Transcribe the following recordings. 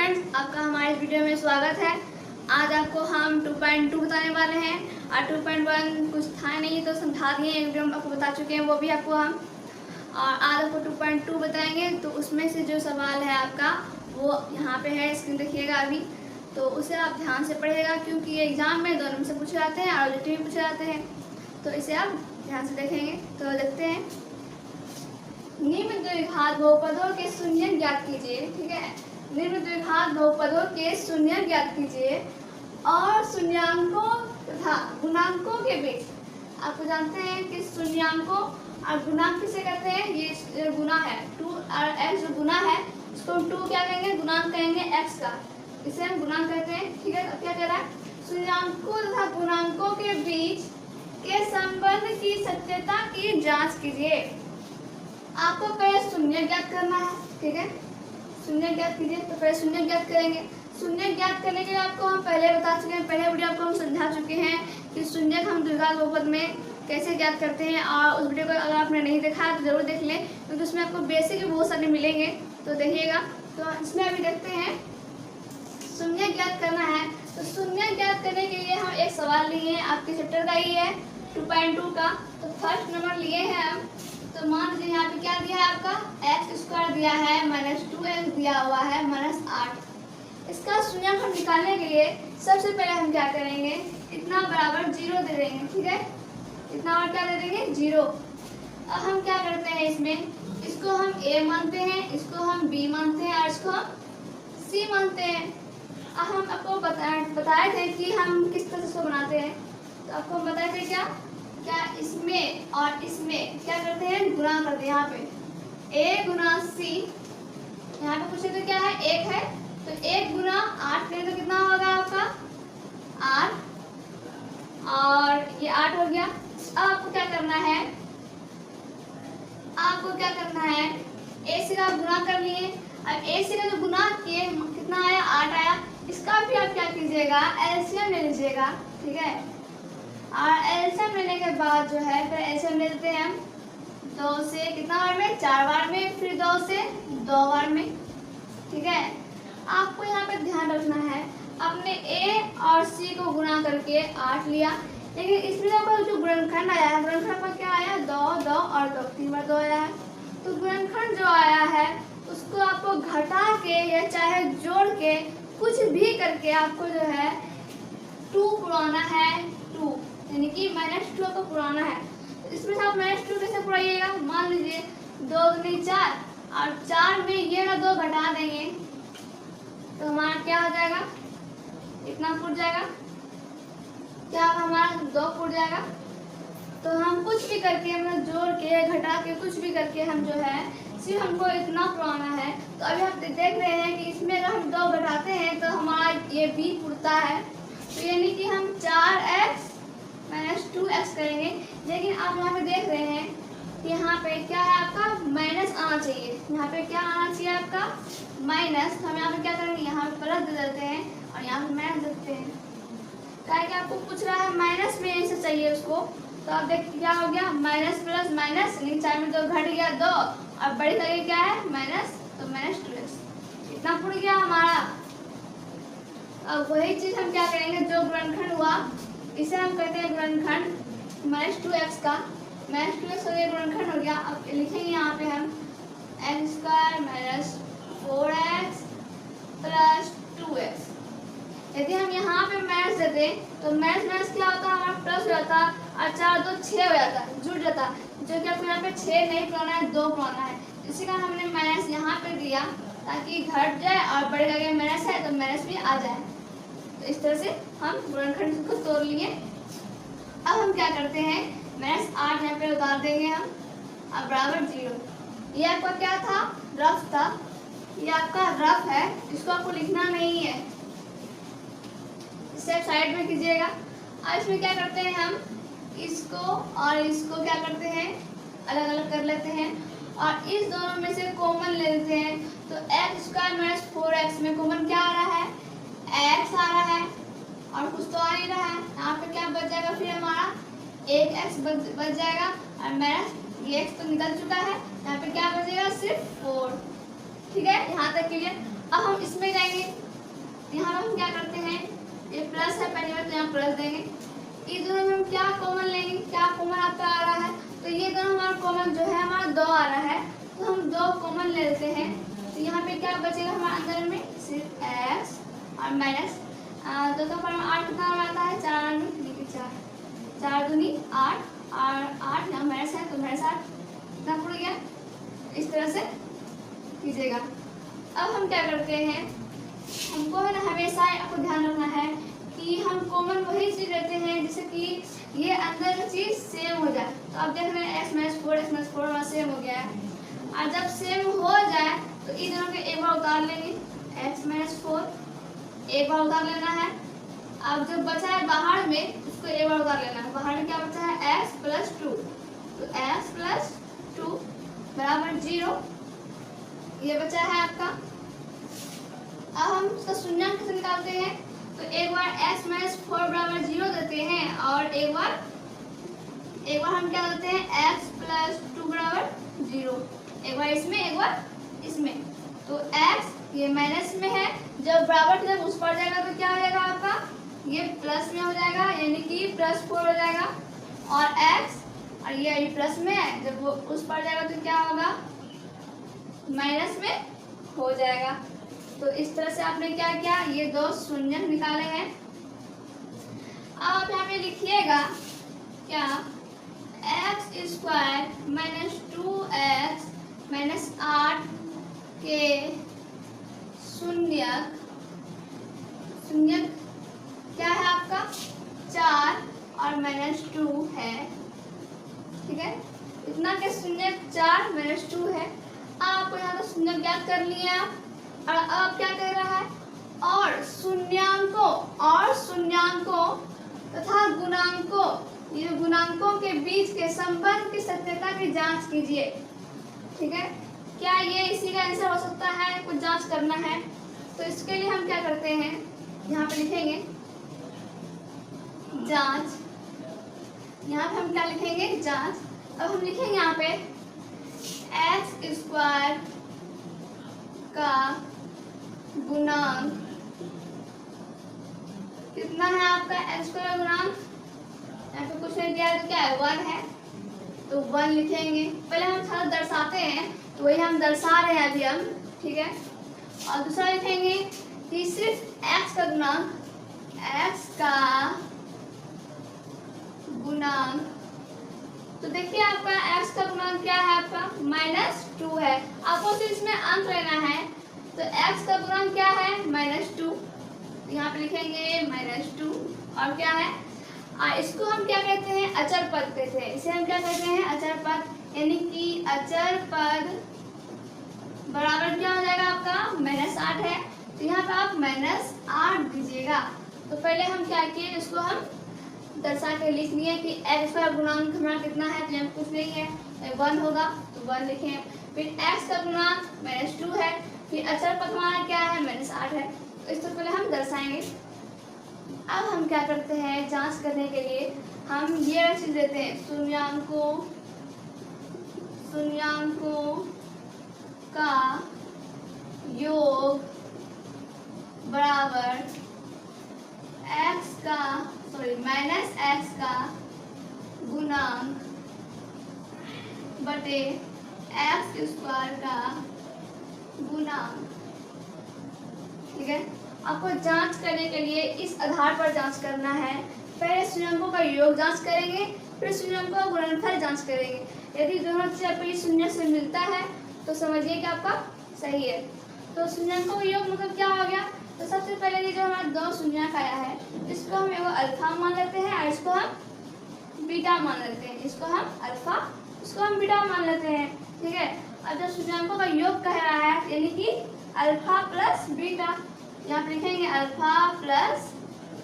Friends, आपका हमारे video में स्वागत है। आज आपको हम 2.2 बताने वाले हैं और 2.1 कुछ था नहीं तो समझा दिए, एक वीडियो में आपको बता चुके हैं, वो भी आपको हम और आज आपको 2.2 बताएंगे। तो उसमें से जो सवाल है आपका वो यहाँ पे है, स्क्रीन देखिएगा अभी, तो उसे आप ध्यान से पढ़िएगा क्योंकि ये एग्जाम में दोनों में से पूछे जाते हैं और ऑब्जेक्टिव भी पूछे जाते हैं, तो इसे आप ध्यान से देखेंगे। तो देखते हैं, निम्न द्विघात बहुपदों के शून्य ज्ञात कीजिए। ठीक है, निम्न द्विघात बहुपदों के शून्य ज्ञात कीजिए और शून्यांकों तथा गुणांकों के बीच। आपको जानते हैं कि शून्यांकों और गुणांक किसे कहते हैं, ये गुना है 2 और x जो गुना है इसको 2 क्या कहेंगे, गुणांक कहेंगे x का, इसे हम गुणांक कहते हैं। ठीक है, अब क्या कह रहा है, शून्यांकों तथा गुणांकों के बीच के संबंध की सत्यता की जांच कीजिए। आपको पहले शून्य ज्ञात करना है। ठीक है, शून्य ज्ञात कीजिए, तो पहले शून्य ज्ञात करेंगे। शून्य ज्ञात करने के लिए आपको हम पहले बता चुके हैं, पहले वीडियो आपको हम समझा चुके हैं कि शून्य हम द्विघात बहुपद में कैसे ज्ञात करते हैं, और उस वीडियो को अगर आपने नहीं देखा है तो जरूर देख लें क्योंकि उसमें आपको बेसिक बहुत सारे मिलेंगे, तो देखिएगा। तो इसमें अभी देखते हैं, शून्य ज्ञात करना है। तो शून्य ज्ञात करने के लिए हम एक सवाल लिए हैं, आपके चैप्टर का ही है 2.2 का। तो फर्स्ट नंबर लिए हैं हम, तो मान लीजिए यहाँ पे क्या दिया है आपका, x² दिया है -2x दिया हुआ है -8। इसका शून्यांक हम निकालने के लिए सबसे पहले हम क्या करेंगे, इतना बराबर 0 दे देंगे। ठीक है, इतना और क्या दे देंगे, 0। अब हम क्या करते हैं, इसमें इसको हम a मानते हैं, इसको हम b मानते हैं और इसको हम c मानते हैं। अब हम आपको बताए थे कि हम किस तरह से इसको बनाते हैं, तो आपको हम बताए थे क्या इसमें और इसमें क्या करते हैं, गुणा करते हैं। यहाँ पे a गुना c, यहाँ पे पूछे तो क्या है, 1 है, तो 1 गुना 8 करें तो कितना होगा आपका 8, और ये 8 हो गया। अब आपको क्या करना है, आपको क्या करना है, a से का गुणा कर लिए। अब a से का जो गुना किए कितना आया, 8 आया। इसका भी आप क्या कीजिएगा, एलसीएम ले लीजिएगा। ठीक है, और एलसीएम लेने के बाद जो है फिर एलसीएम ले लेते हैं हम 2 से कितना बार में, 4 बार में, फिर 2 से 2 बार में। ठीक है, आपको यहाँ पे ध्यान रखना है, आपने a और c को गुणा करके 8 लिया, लेकिन इसमें आपका जो गुणनखंड आया है, गुणनखंड पर क्या आया, 2 2 और 2, 3 बार 2 आया है। तो गुणनखंड जो आया है उसको आपको घटा के या चाहे जोड़ के कुछ भी करके आपको जो है 2 पुराना है, 2 यानी कि -2 को पुराना है। तो इसमें से आप -2 कैसे पुराइएगा, मान लीजिए 2 दूनी 4 और 4 में ये ना 2 घटा देंगे तो हमारा क्या हो जाएगा, इतना फुट जाएगा, क्या हमारा 2 फुट जाएगा। तो हम कुछ भी करके मतलब जोड़ के घटा के कुछ भी करके हम जो है सिर्फ हमको इतना पुराना है। तो अभी आप देख रहे हैं कि इसमें अगर हम 2 घटाते हैं तो हमारा ये b पुरता है, तो यानी कि हम 4x -2x करेंगे। लेकिन आप यहाँ पे देख रहे हैं कि यहाँ पे क्या है, आपका माइनस आना चाहिए, यहाँ पे क्या आना चाहिए आपका माइनस। तो हम यहाँ पे क्या करेंगे, यहाँ पे प्लस दे देते हैं और यहाँ पे माइनस देते हैं, क्या कि आपको पूछ रहा है माइनस में ऐसे चाहिए उसको। तो आप देखिए क्या हो गया, माइनस प्लस माइनस, नीचे में 2 घट गया 2 और बड़ी जगह क्या है माइनस, तो -2x इतना फुट गया हमारा। अब वही चीज हम क्या करेंगे, जो गुणनखंड हुआ इसे हम कहते हैं गुणनखंड -2x का, -2x हो गया, गुणनखंड हो गया। अब लिखेंगे यहाँ पे हम x² -4x + 2x। यदि हम यहाँ पे माइनस देते तो माइनस क्या होता है, हमारा प्लस हो जाता और 4 2 6 हो जाता, जुड़ जाता, जो कि आपको यहाँ पे 6 नहीं पुराना है, 2 पुराना है। इसी का हमने माइनस यहाँ पे दिया ताकि घट जाए और बड़े जगह माइनस है तो माइनस भी आ जाए। तो इस तरह से हम गुणनखंड को तोड़ लिए। अब हम क्या करते हैं, -8 यहाँ पे उतार देंगे हम, अब बराबर 0। ये आपका क्या था, रफ था, ये आपका रफ है, इसको आपको लिखना नहीं है, इसे साइड में कीजिएगा। अब इसमें क्या करते हैं, हम इसको और इसको क्या करते हैं, अलग अलग कर लेते हैं और इस दोनों में से कॉमन ले लेते हैं। तो x² -4x में कॉमन क्या आ रहा है, x आ रहा है और कुछ तो आ नहीं रहा है। यहाँ पे क्या बच जाएगा, फिर हमारा 1x बच जाएगा और माइनस ये x तो निकल चुका है, यहाँ पे क्या बचेगा, सिर्फ 4। ठीक है, यहाँ तक क्लियर। अब हम इसमें जाएंगे, यहाँ हम क्या करते हैं, ये प्लस है पहली बार तो यहाँ प्लस देंगे, ये दोनों में हम क्या कॉमन लेंगे, क्या कॉमन आपका आ रहा है, तो ये दोनों हमारा कॉमन जो है हमारा 2 आ रहा है, तो हम 2 कॉमन ले लेते हैं। तो यहाँ पे क्या बचेगा हमारे अंदर में, सिर्फ x और माइनस 2 का पावर 8 कितना आता है, 4 4 दूनी 8 और 8 यहाँ माइनस है तो माइनस 8 कितना पड़ गया, इस तरह से कीजिएगा। अब हम क्या करते हैं, हमको है ना हमेशा आपको ध्यान रखना है कि हम कॉमन वही चीज लेते हैं जिससे कि ये अंदर चीज सेम हो जाए। तो आप देख रहे हैं x माइनस 4 हमारा सेम हो गया है, और जब सेम हो जाए तो इन दोनों के एक बार उतार लेंगे, x माइनस 4 एक बार उतार लेना है। अब जो बचा है बाहर में उसको एक बार उतार लेना है, बाहर में क्या बचा है x प्लस 2, तो x प्लस 2 बराबर 0, ये बचा है आपका। अब हम इसका शून्यांक कैसे निकालते हैं, तो एक बार x माइनस 4 बराबर 0 देते हैं और एक बार हम क्या देते हैं x प्लस 2 बराबर 0, एक बार इसमें एक बार इसमें। तो x ये माइनस में है, जब बराबर जब उस पर जाएगा तो क्या हो जाएगा आपका, ये प्लस में हो जाएगा, यानी कि प्लस 4 हो जाएगा, और x और ये प्लस में है, जब वो उस पर जाएगा तो क्या होगा, माइनस में हो जाएगा। तो इस तरह से आपने क्या किया, ये 2 शून्य निकाले हैं। अब आप यहाँ पे लिखिएगा क्या, x square minus 2x minus 8 के शून्यक क्या है आपका 4 और माइनस 2 है, ठीक है, इतना के शून्यक 4 माइनस 2 है। आपको यहाँ तो शून्यक ज्ञात कर लिया आप, और अब क्या कर रहा है, और शून्यांकों तथा गुणांकों, ये गुणांकों के बीच के संबंध की सत्यता की जांच कीजिए, ठीक है, क्या ये इसी का आंसर हो सकता है, कुछ जांच करना है। तो इसके लिए हम क्या करते हैं, यहाँ पे लिखेंगे जांच, यहाँ पे हम क्या लिखेंगे जांच। अब हम लिखेंगे यहाँ पे x स्क्वायर का गुणांक कितना है आपका, x स्क्वायर गुणांक, यहाँ पे कुछ नहीं दिया है तो क्या है 1 है, तो 1 लिखेंगे। पहले हम थोड़ा दर्शाते हैं, तो वही हम दर्शा रहे हैं अभी हम, ठीक है। और दूसरा लिखेंगे कि सिर्फ x का गुणांक, x का गुणांक, तो देखिए आपका x का गुणांक क्या है आपका -2 है, आपको सिर्फ इसमें अंक लेना है। तो x का गुणांक क्या है -2, यहाँ पे लिखेंगे -2, और क्या है, इसको हम क्या कहते हैं अचर पद कहते हैं, इसे हम क्या कहते हैं अचर पद, यानी कि अचर पद बराबर क्या हो जाएगा आपका -8 है, तो यहाँ पे आप -8 दीजिएगा। तो पहले हम क्या किए, इसको हम दर्शा के लिख लिए कि x का गुणांक हमारा कितना है, तो यहाँ कुछ नहीं है 1 होगा तो 1 लिखें, फिर x का गुणांक -2 है, फिर अचर पद हमारा क्या है -8 है, तो इससे पहले हम दर्शाएंगे। अब हम क्या करते हैं, जांच करने के लिए हम ये चीज देते हैं, शून्यांकों का योग बराबर -x का गुणांक बटे x स्क्वायर का गुणांक, ठीक है। आपको जांच करने के लिए इस आधार पर जांच करना है, पहले शून्यांकों का योग जांच करेंगे, फिर शून्यांकों का गुणनफल जांच करेंगे। यदि दोनों चीज आपको शून्य से मिलता है तो समझिए कि आपका सही है। तो शून्यांकों का योग मतलब क्या हो गया, तो सबसे पहले ये जो हमारा 2 शून्यक आया है, इसको हम एगो अल्फा मान लेते हैं और इसको हम बीटा मान लेते हैं, इसको हम अल्फा, इसको हम बीटा मान लेते हैं, ठीक है। अब जब शून्यांकों का योग कह रहा है, यानी कि अल्फा प्लस बीटा, यहाँ पे लिखेंगे अल्फा प्लस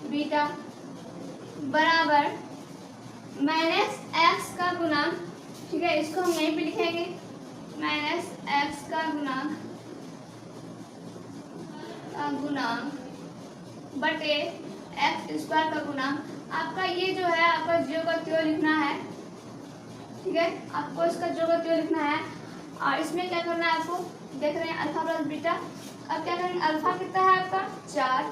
बीटा बराबर -x का गुणांक, ठीक है, इसको हम यहीं पे लिखेंगे -x का गुणांक बटे x स्क्वायर का गुणांक। आपका ये जो है आपका जो का त्यों लिखना है, ठीक है, आपको इसका जो का त्यों लिखना है, और इसमें क्या करना है आपको, देख रहे हैं अल्फा प्लस बीटा, अब क्या करेंगे, अल्फा कितना है आपका 4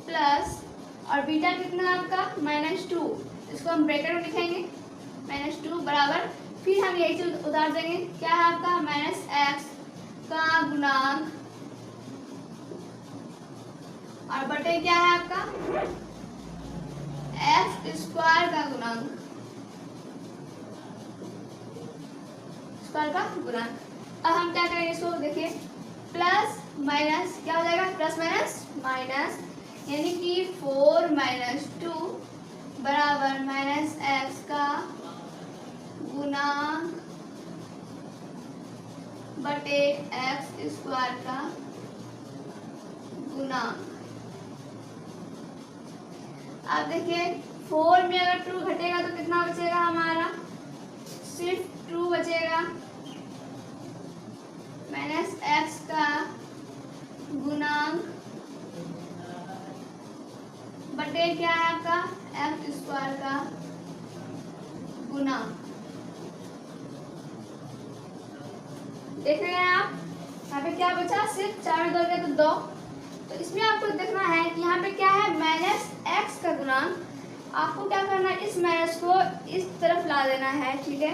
प्लस और बीटा कितना है आपका -2, इसको हम ब्रैकेट में लिखेंगे -2 बराबर, फिर हम यही चीज उतार देंगे, क्या है आपका -x का गुणांक और बटे क्या है आपका x स्क्वायर का गुणांक, स्क्वायर का गुणांक। अब हम क्या करेंगे इसको देखिए, प्लस माइनस क्या हो जाएगा, प्लस माइनस माइनस, यानी कि 4 - 2 बराबर -x का गुणांक बटे x स्क्वायर का गुणांक। अब देखिए 4 में अगर 2 घटेगा तो कितना बचेगा हमारा, सिर्फ 2 बचेगा, -x का गुणांक बटे क्या है आपका x स्क्वायर का गुणांक। देख रहे हैं आप, यहाँ पे क्या बचा, सिर्फ 4 में 2 गया तो 2, तो इसमें आपको देखना है कि यहाँ पे क्या है -x का गुणांक, आपको क्या करना है, इस माइनस को इस तरफ ला देना है, ठीक है,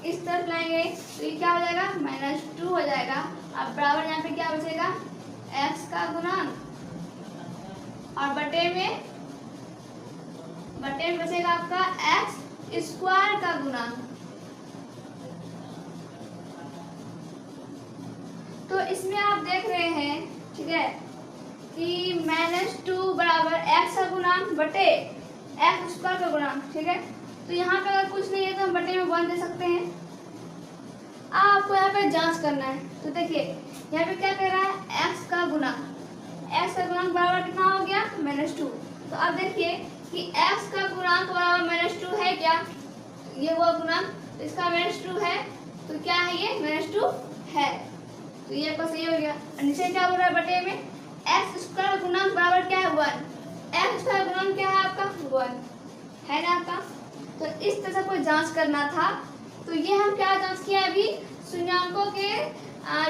इस तरफ लाएंगे तो ये क्या हो जाएगा -2 हो जाएगा। अब बराबर यहाँ पे क्या बचेगा, x का गुणांक और बटे में बचेगा आपका x स्क्वायर का गुणांक। तो इसमें आप देख रहे हैं, ठीक है, कि -2 बराबर x का गुणांक बटे x स्क्वायर का गुणांक, ठीक है। तो यहाँ पे अगर कुछ नहीं है तो हम बटे में 1 दे सकते हैं। आपको यहाँ पे जांच करना है, तो देखिए यहाँ पे क्या कह रहा है, x का गुणांक बराबर कितना हो गया -2। तो अब देखिए कि x का गुणांक बराबर -2 है क्या, ये वो गुणांक, तो इसका -2 है, तो क्या है ये -2 है, तो ये आपका सही हो गया। और नीचे क्या बोल रहा है, बटे में x स्क्वायर गुणांक बराबर क्या है 1, x स्क्वायर गुणांक क्या है आपका 1 है ना आपका। तो इस तरह से कोई जांच करना था। तो ये हम क्या जांच किया, अभी शून्याङ्कों के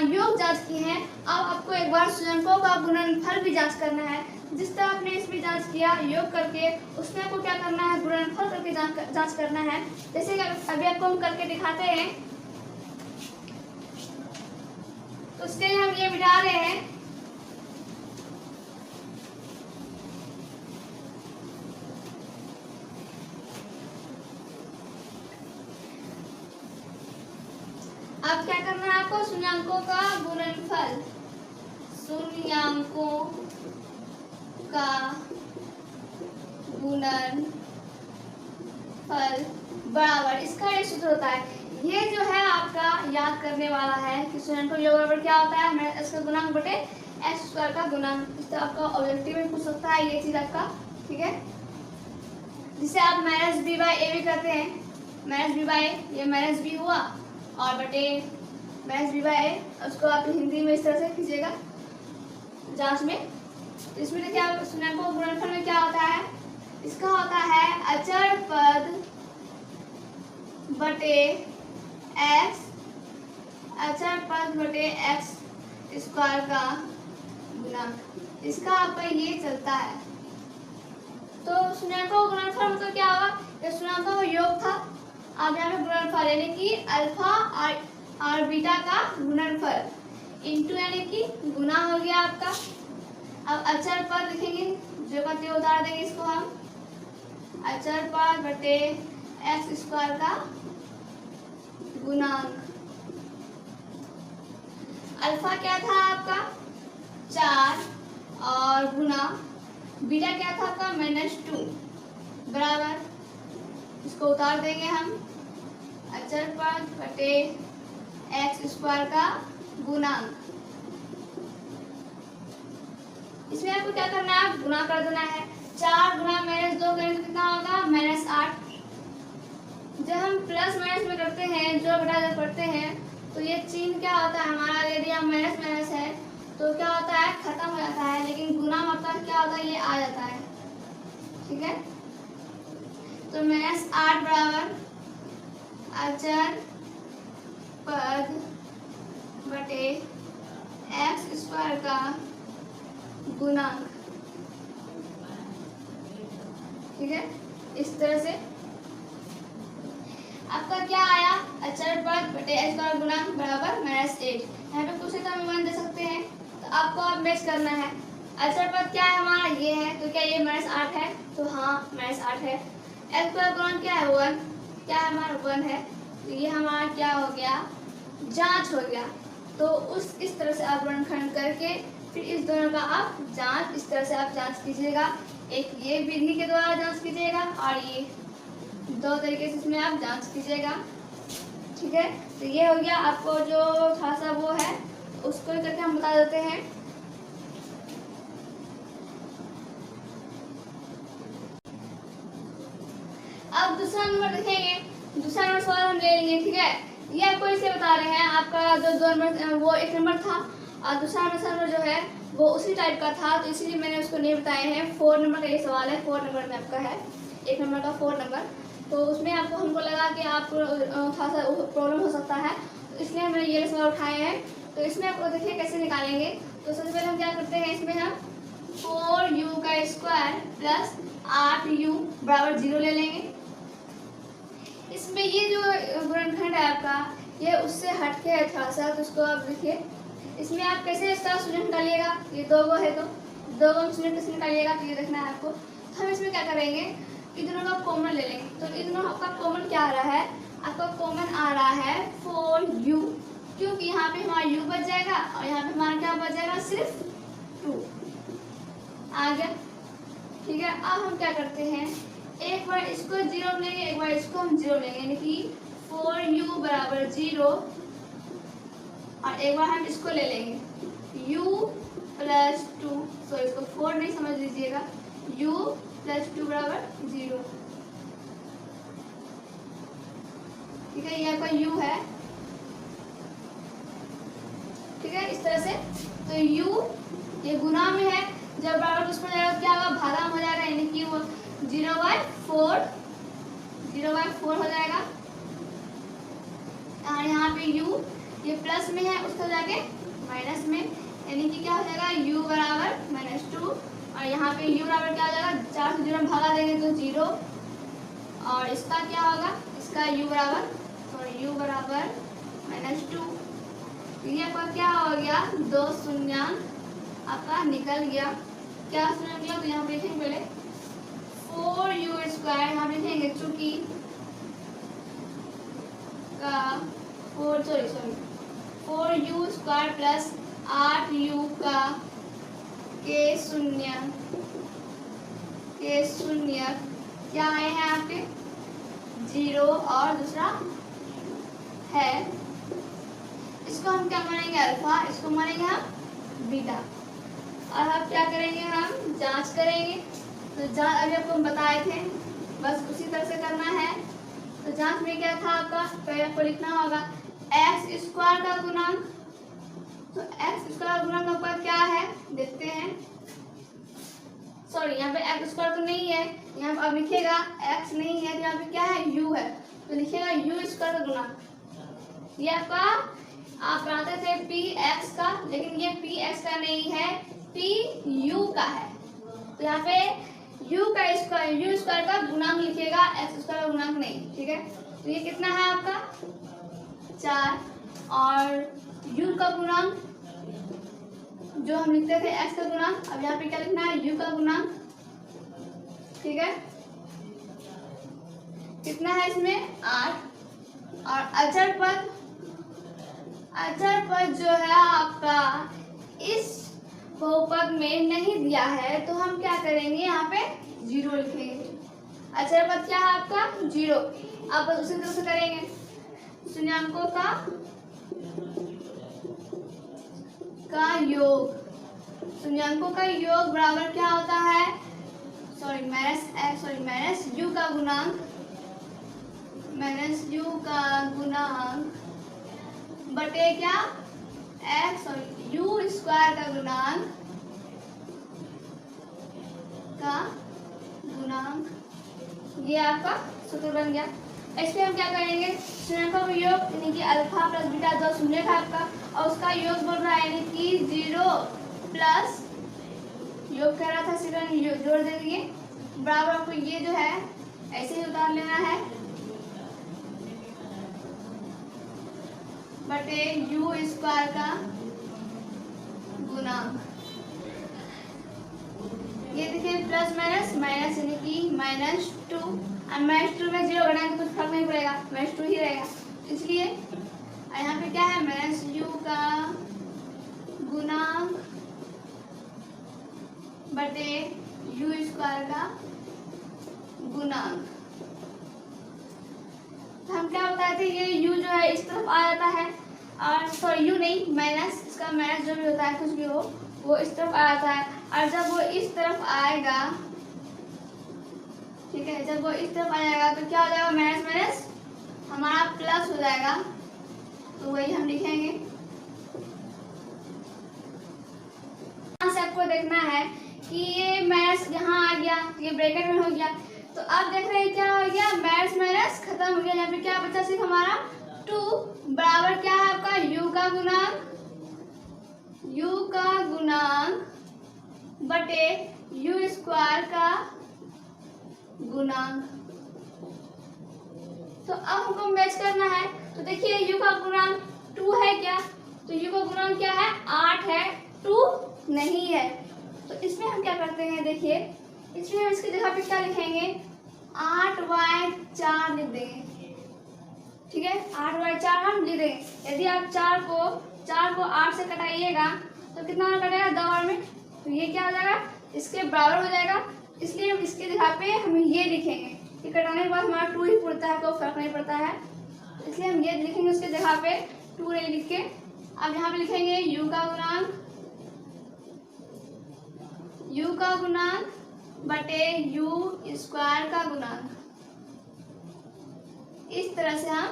योग जांच की है। अब आपको एक बार शून्याङ्कों का गुणनफल भी जांच करना है, जिस तरह आपने इसमें जांच किया योग करके, उसमें आपको क्या करना है, गुणनफल करके जांच करना है। जैसे कि अभी आपको हम करके दिखाते हैं, तो उसके लिए हम ये मिटा रहे हैं, अब क्या करना है आपको, शून्याङ्कों का गुणनफल, शून्याङ्कों का गुणनफल बराबर, इसका एक सूत्र होता है, ये जो है आपका याद करने वाला है कि शून्याङ्कों योग बराबर क्या होता है, इसका गुणांक बटे x स्क्वायर का गुणांक। इस तरह आपका ऑब्जेक्टिव में पूछ सकता है ये चीज आपका, ठीक है, जिसे आप -b/a भी करते हैं, -b/a, ये -b हुआ और बटे -b/a, उसको आप हिंदी में इस तरह से कीजिएगा जांच में। तो इसमें देखिए आप शून्याङ्कों गुणनफल में क्या होता है, इसका होता है अचर पद बटे x, अचर पद बटे x स्क्वायर का गुणांक, इसका आपका ये चलता है। तो शून्याङ्कों का गुणनफल मतलब क्या होगा, ये शून्याङ्कों का योग था, अब यहाँ पे गुणनफल यानी कि अल्फा और बीटा का गुणनफल इंटू यानी कि गुना हो गया आपका। अब अचर पद लिखेंगे, जो का त्यो उतार देंगे इसको हम, अचर पद बटे x स्क्वायर का गुणांक। अल्फा क्या था आपका 4 और गुना बीटा क्या था आपका -2 बराबर, इसको उतार देंगे हम, अचर पद बटे x स्क्वायर का गुणांक। इसमें आपको क्या करना है, गुना कर देना है, 4 गुना -2 करेंगे तो कितना होगा -8। जब हम प्लस माइनस में करते हैं, जो बटा जब करते हैं, तो ये चिन्ह क्या होता है हमारा, यदि हम माइनस माइनस है तो क्या होता है, खत्म हो जाता है, लेकिन गुना मतलब क्या होता है, ये आ जाता है, ठीक है। तो -8 बराबर अचर पद बटे एक्स स्क्वायर का गुणांक, ठीक है। इस तरह से आपका क्या आया, अचर पद बटे एक्स स्क्वायर गुणांक बराबर -8। यहाँ पे कुछ तो हम मान दे सकते हैं, तो आपको अब मैच करना है। अचर पद क्या है हमारा, ये है, तो क्या ये -8 है, तो हाँ -8 है। एक्स स्क्वायर गुणांक क्या है 1, क्या है हमारा 1 है, तो ये हमारा क्या हो गया, जांच हो गया। तो इस तरह से आप वर्णखंड करके फिर इस दोनों का आप जांच, इस तरह से आप जांच कीजिएगा। एक ये विधि के द्वारा जांच कीजिएगा और ये दो तरीके से इसमें आप जांच कीजिएगा, ठीक है। तो ये हो गया, आपको जो थोड़ा सा वो है उसको करके हम बता देते हैं। अब दूसरा नंबर देखेंगे, दूसरा नंबर सवाल हम ले लेंगे, ठीक है। ये आपको इसलिए बता रहे हैं, आपका जो 2 नंबर वो 1 नंबर था और दूसरा नंबर जो है वो उसी टाइप का था, तो इसीलिए मैंने उसको नहीं बताए हैं। 4 नंबर का ये सवाल है, 4 नंबर में आपका है, 1 नंबर का 4 नंबर, तो उसमें आपको हमको लगा कि आपको थोड़ा सा प्रॉब्लम हो सकता है, तो इसलिए हमने ये सवाल उठाए हैं। तो इसमें आपको देखिए कैसे निकालेंगे। तो सबसे पहले हम क्या करते हैं, इसमें हम 4u का स्क्वायर प्लस 8u बराबर 0 ले लेंगे। इसमें ये जो गुणनखंड है आपका, ये उससे हटके है थोड़ा सा, तो उसको आप देखिए। इसमें आप कैसे इसका शून्य निकालिएगा, ये 2 गो है तो 2 गो शून्य कैसे निकालिएगा, तो ये देखना है आपको। तो हम इसमें क्या करेंगे, इन दोनों का कॉमन ले लेंगे। तो इन दोनों आपका कॉमन क्या आ रहा है, आपका कॉमन आ रहा है 4u, क्योंकि यहाँ पे हमारा u बच जाएगा और यहाँ पे हमारा क्या बच जाएगा, सिर्फ 2 आ गया, ठीक है। अब हम क्या करते हैं, एक बार इसको 0 लेंगे, एक बार इसको हम 0 लेंगे, यानी कि 4u बराबर 0 और एक बार हम इसको ले लेंगे u प्लस 2, सो इसको 4 नहीं समझ लीजिएगा, u प्लस 2 बराबर 0, ठीक है। ये आपका u है, ठीक है, इस तरह से। तो u ये गुना में है, जब बराबर उसमें जाएगा क्या होगा, भागा में हो जाएगा, यानी कि वो 0/4 हो जाएगा। और यहाँ पे u ये प्लस में है, उसको जाके माइनस में, यानी कि क्या हो जाएगा, u बराबर -2 और यहाँ पे u बराबर क्या हो जाएगा, 4 से 0 भागा देंगे तो 0 और इसका क्या होगा, इसका u बराबर -2। ये आपका क्या हो गया, 2 शून्यांक आपका निकल गया। क्या शून्य निकला, तो यहाँ पे लिखेंगे पहले 4u स्क्वायर, यहाँ पे लिखेंगे चूंकि का 4u स्क्वायर प्लस 8u का के शून्य क्या आए हैं आपके 0 और दूसरा है, इसको हम क्या मानेंगे, अल्फा, इसको मानेंगे हम बीटा। और अब क्या करेंगे, हम जांच करेंगे। तो जांच अभी आपको हम बताए थे, बस उसी तरह से करना है। तो जांच में क्या था आपका, पहले आपको लिखना होगा एक्स स्क्वायर का गुणांक। तो एक्स स्क्वायर गुणांक आपका क्या है, देखते हैं। सॉरी, यहाँ पे एक्स स्क्वायर तो नहीं है, यहाँ पे अब लिखिएगा एक्स नहीं है, तो यहाँ पे क्या है, यू है, तो लिखिएगा यू स्क्वायर का गुणांक। ये आपका आप पढ़ाते थे पी एक्स का, लेकिन ये पी एक्स का नहीं है, पी यू का है। तो यहाँ पे यू स्क्वायर का गुणांक लिखिएगा, एक्स स्क्वायर का गुणांक नहीं, ठीक है। तो ये कितना है आपका 4 और यू का गुणांक जो हम लिखते थे एक्स का गुणांक, अब यहाँ पे क्या लिखना है, यू का गुणांक, ठीक है। कितना है इसमें 8 और अचर पद जो है आपका इस बहुपद में नहीं दिया है, तो हम क्या करेंगे, यहाँ पे 0 लिखेंगे। अचर पद क्या है आपका 0, आप उसी तरह से करेंगे। शून्यांकों का योग, शून्यांकों का योग बराबर क्या होता है, माइनस यू का गुणांक, बटे क्या यू स्क्वायर का गुणांक, ये आपका सूत्र बन गया। इसमें हम क्या करेंगे, शून्यकों का योग यानी कि अल्फा प्लस बीटा जो शून्य है आपका, और उसका योग बोल रहा है यानी कि 0 प्लस योग कह रहा था, सिर्फ जोड़ दे दिए बराबर। आपको ये जो है ऐसे ही उतार लेना है बटे यू स्क्वायर का गुणांक। ये देखिए प्लस माइनस माइनस यानी कि -2, और -2 में 0 घटाएंगे तो कुछ फर्क नहीं पड़ेगा, -2 ही रहेगा। इसलिए यहाँ पे क्या है, -u का गुणांक बटे यू स्क्वायर का गुणांक। तो हम क्या बताए थे, ये u जो है इस तरफ आ जाता है, और सॉरी u नहीं माइनस, इसका माइनस जो भी होता है कुछ भी हो वो इस तरफ आ जाता है, और जब वो इस तरफ आएगा, ठीक है, जब वो इस तरफ आ जाएगा तो क्या हो जाएगा, माइनस माइनस हमारा प्लस हो जाएगा। तो वही हम लिखेंगे। यहाँ से आपको देखना है कि ये माइनस यहाँ आ गया, ये ब्रैकेट में हो गया, तो अब देख रहे हैं क्या हो गया, माइनस माइनस खत्म हो गया। यहाँ पे क्या बचा सिर्फ हमारा 2 बराबर क्या है आपका u का गुणांक, u का गुणांक बटे यू स्क्वायर का गुणांक। तो अब हमको मैच करना है, तो देखिए u का गुणांक 2 है क्या, तो u का गुणांक क्या है, 8 है, 2 नहीं है। तो इसमें हम क्या करते हैं, देखिए इसमें हम इसकी जगह पे क्या लिखेंगे, 8y4 लिख देंगे, ठीक है, 8y4 हम लिख देंगे। यदि आप 4 को 8 से कटाइएगा तो कितना कटेगा, 2 बार में, तो ये क्या हो जाएगा, इसके बराबर हो जाएगा। इसलिए हम इसके जगह पे हम ये लिखेंगे, ये कटाने के बाद हमारा 2 ही पड़ता है, कोई फर्क नहीं पड़ता है, इसलिए हम ये लिखेंगे उसके जगह पे 2 नहीं लिख के। अब यहाँ पे लिखेंगे u का गुणांक बटे यू स्क्वायर का गुणांक, इस तरह से हम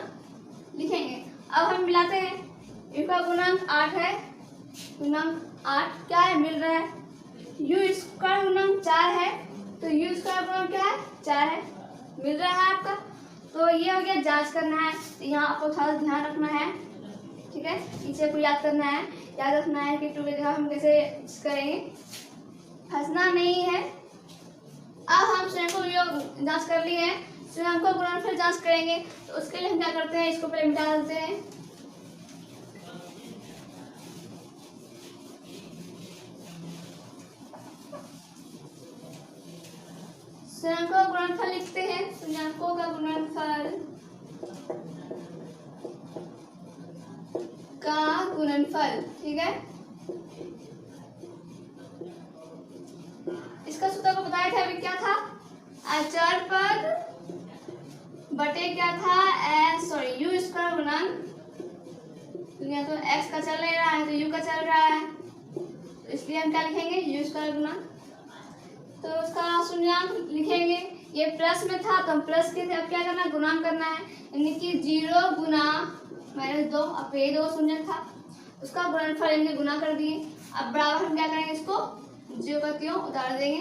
लिखेंगे। अब हम मिलाते हैं, u का गुणांक 8 है, गुणांक 8 क्या है मिल रहा है, यू स्क्वायर गुणांक 4 है, तो यू स्क्वायर गुणांक क्या है, 4 है, मिल रहा है आपका। तो ये हो गया, जांच करना है, तो यहाँ आपको थोड़ा ध्यान रखना है, ठीक है, इसे को याद करना है, याद रखना है कि 2 की जगह हम कैसे करेंगे, फंसना नहीं है। अब हम स्वयं को योग जांच कर लिए हैं, स्वयं को गुणनफल जांच करेंगे, तो उसके लिए हम क्या करते हैं, इसको पहले मिटा देते हैं। स्वयंकों का गुणनफल लिखते हैं, स्वयंकों का गुणनफल, ठीक है। इसका सूत्र को बताया था अभी क्या था, अचर पद बटे क्या था, यू स्क्वायर गुणन, तो एक्स का चल नहीं रहा है तो यू का चल रहा है, तो इसलिए हम क्या लिखेंगे, यू स्क्वायर गुणन। तो उसका शून्यांक लिखेंगे, ये प्लस में था तो हम प्लस के थे, अब क्या करना है, गुणांक करना है, यानी कि 0 गुना -2, अब ये 2 शून्य था, उसका गुणनफल इनके गुना कर दिए। अब बराबर हम क्या करेंगे, इसको 0 का त्यों उतार देंगे,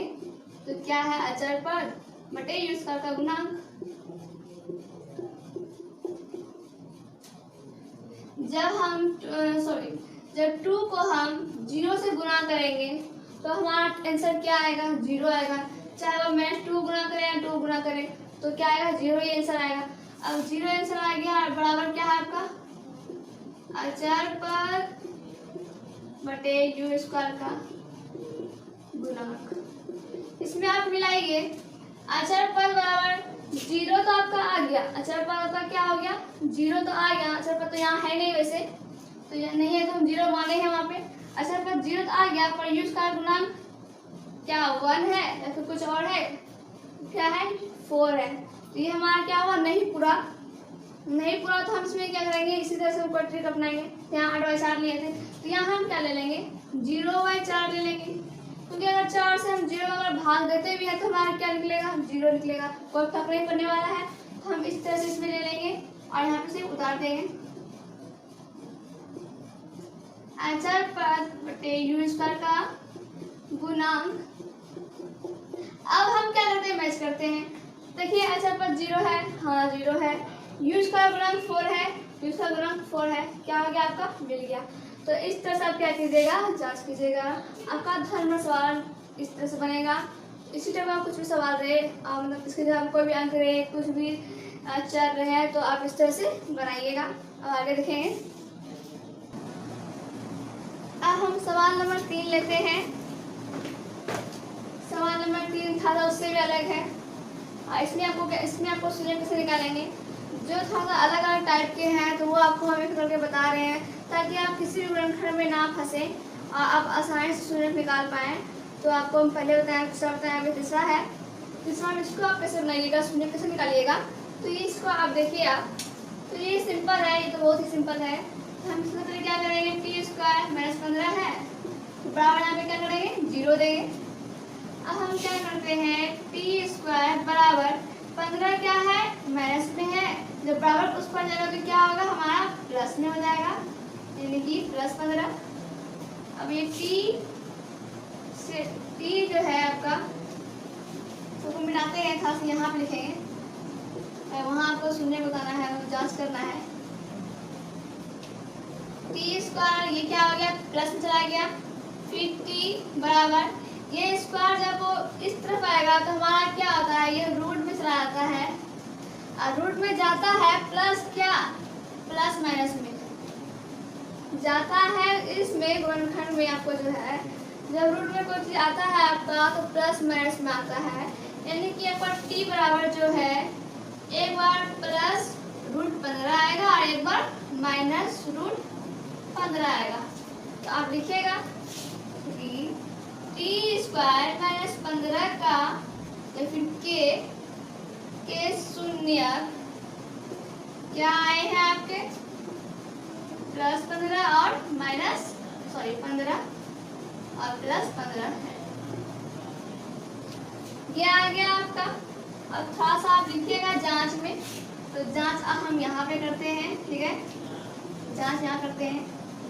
तो क्या है, अचर पद बटे यू स्क्वायर का गुणांक। जब 2 को हम 0 से गुना करेंगे तो हमारा आंसर क्या आएगा, 0 आएगा, चाहे वो -2 गुना करें या 2 गुना करें तो क्या आएगा, 0 ही आंसर आएगा। अब 0 आंसर आ गया, बराबर क्या है आपका, अचर पद बटे यू स्क्वायर का गुणांक। इसमें आप मिलाइए, अचर पद बराबर 0 तो आपका आ गया, अचर पद आपका क्या हो गया, 0 तो आ गया, अचर पद तो यहाँ है नहीं वैसे, तो यहाँ नहीं है तो हम 0 माने हैं वहाँ पे, अचर पद 0 तो आ गया, पर यू स्क्वायर गुणांक क्या 1 है या फिर कुछ और है, क्या है 4 है, तो ये हमारा क्या हुआ, नहीं पूरा तो हम इसमें क्या करेंगे, इसी तरह से ऊपर ट्रिक अपनाएंगे। यहाँ 8/4 लिए थे तो यहाँ हम क्या ले लेंगे, 0/4 ले लेंगे, क्योंकि अगर 4 से हम 0 अगर भाग देते भी है तो हमारा क्या निकलेगा, 0 निकलेगा, कोई फर्क नहीं पड़ने वाला है। तो हम इस तरह से इसमें ले लेंगे और यहाँ पे से उतार देंगे, अचर पद बटे यू स्क्वायर का गुणांक। अब हम क्या करते हैं, मैच करते हैं, देखिए अच्छा पर 0 है, हाँ 0 है। u स्क्वायर गुणन 4 है, u स्क्वायर गुणन 4 है, क्या हो गया आपका, मिल गया। तो इस तरह से आप क्या कीजिएगा, जांच कीजिएगा। आपका धर्म सवाल इस तरह से बनेगा। इसी तरह आप कुछ भी सवाल रहे, मतलब इसके जवाब कोई भी अंक रहे, कुछ भी चल रहे हैं, तो आप इस तरह से बनाइएगा। अब आगे देखेंगे। अब हम सवाल नंबर 3 लेते हैं। सवाल नंबर 3 था तो उससे भी अलग है। इसमें आपको शून्य कैसे निकालेंगे, जो थोड़ा सा अलग अलग टाइप के हैं तो वो आपको हम एक करके बता रहे हैं, ताकि आप किसी भी गुणनखंड में ना फंसे और आप आसानी से शून्य निकाल पाएँ। तो आपको हम पहले बताएं, दूसरा बताएं, अभी तीसरा है। तीसरा में इसको आप कैसे बनाइएगा, शून्य कैसे निकालिएगा। तो ये इसको आप देखिए आप, तो ये सिंपल है, ये तो बहुत ही सिंपल है। तो हम इसके लिए क्या करेंगे, टी स्क्वायर माइनस 15 है, बराबर यहाँ पे क्या करेंगे, 0 देंगे। अब हम क्या करते हैं, टी स्क्वायर बराबर 15 क्या है, माइनस में है, जब बराबर उस पर जाएगा तो क्या होगा, हमारा प्लस में हो जाएगा, यानी कि प्लस 15। अब ये टी जो है आपका, तो मिटाते हैं, खास यहाँ पे लिखेंगे, वहाँ आपको शून्य बताना है, जांच करना है। टी स्क्वायर ये क्या हो गया, प्लस में चला गया, फिर टी बराबर ये स्क्वायर जब वो इस तरफ आएगा तो हमारा क्या होता है, ये रूट में चला जाता है, और रूट में जाता है प्लस क्या, प्लस माइनस में जाता है। इसमें गुणनखंड में आपको जो है, जब रूट में कोई चीज आता है आपका तो प्लस माइनस में आता है, यानी कि आपका टी बराबर जो है, एक बार प्लस रूट 15 आएगा और एक बार माइनस रूट 15 आएगा। तो आप लिखिएगा टी स्क्वायर माइनस 15 का या फिर के शून्य क्या आए हैं आपके, प्लस 15 और माइनस 15 और प्लस 15 है, ये आ गया आपका। अब थोड़ा सा आप लिखिएगा जांच में, तो जांच अब हम यहाँ पे करते हैं, ठीक है, जांच यहाँ करते हैं।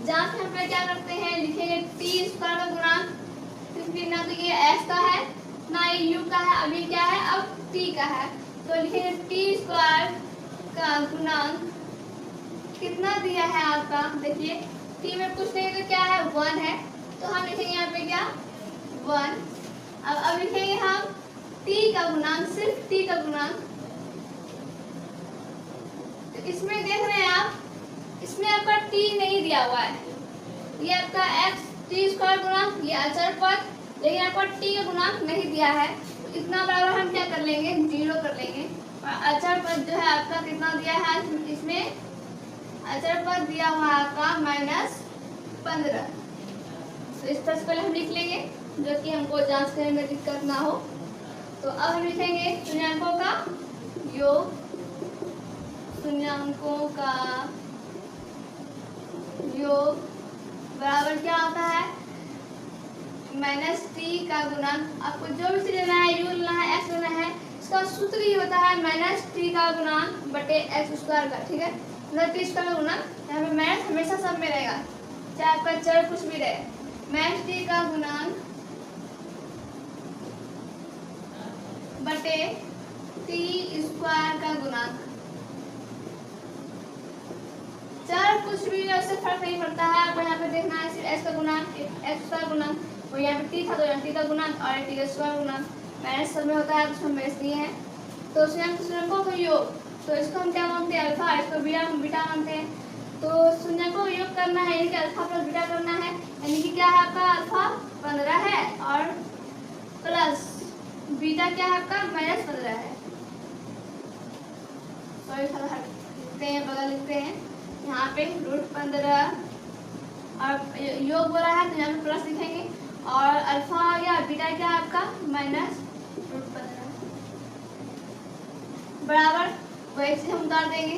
जांच यहाँ पे क्या करते हैं, लिखेंगे टी स्क्वायर का गुणांक, क्योंकि ना तो ये एस का है ना ये यू का है, अभी क्या है, अब टी का है, तो लिखेंगे टी स्क्वायर का गुणांक कितना दिया है आपका, देखिए टी में कुछ नहीं तो क्या है, 1 है, तो हम लिखेंगे यहाँ पे क्या, 1। अब लिखेंगे हम टी का गुणांक, सिर्फ टी का गुणांक। तो इसमें देख रहे हैं आप, इसमें आपका टी नहीं दिया हुआ है, ये आपका एक्स टी स्क्वायर गुणांक, ये अचर पद, लेकिन आपका टी का गुणांक नहीं दिया है, तो इतना बराबर हम क्या कर लेंगे, 0 कर लेंगे। और अचर पद जो है आपका कितना दिया है, इसमें अचर पद दिया हुआ है आपका -15। तो इस तरह से पहले हम लिख लेंगे, जो कि हमको जांच करने में दिक्कत ना हो। तो अब हम लिखेंगे शून्यांकों का योग, शून्यांकों का योग बराबर क्या होता है, -t का गुणांक। आपको जो भी चीज लेना है, u लेना है, x लेना है, इसका सूत्र ही होता है -t का गुणांक बटे x स्क्वायर का, ठीक है, मतलब t स्क्वायर का गुणांक, यहाँ पे माइनस हमेशा सब में रहेगा, चाहे आपका चर कुछ भी रहे, -t का गुणांक बटे t स्क्वायर का गुणांक। चार कुछ भी उससे फर्क नहीं पड़ता है, आपको यहाँ पे देखना है सिर्फ x का गुणांक, x का गुणांक, और यहाँ पे t था तो यहाँ t का गुणांक और t का स्क्वायर गुणांक, माइनस सब में होता है, तो हम बेच दिए हैं। तो शून्यांकों का योग, तो इसको हम क्या मानते हैं, अल्फा, इसको बीटा मानते हैं। तो शून्यांकों का योग करना है, यानी कि अल्फा प्लस बीटा करना है, यानी कि क्या है आपका, अल्फा 15 है और प्लस बीटा क्या है आपका, -15 है। सॉरी थोड़ा लिखते हैं, बगल लिखते हैं, यहाँ पे √15 और योग बोला है तो यहाँ पे प्लस लिखेंगे, और अल्फा आ गया, बीटा क्या है आपका, -√15 बराबर वही से हम उतार देंगे,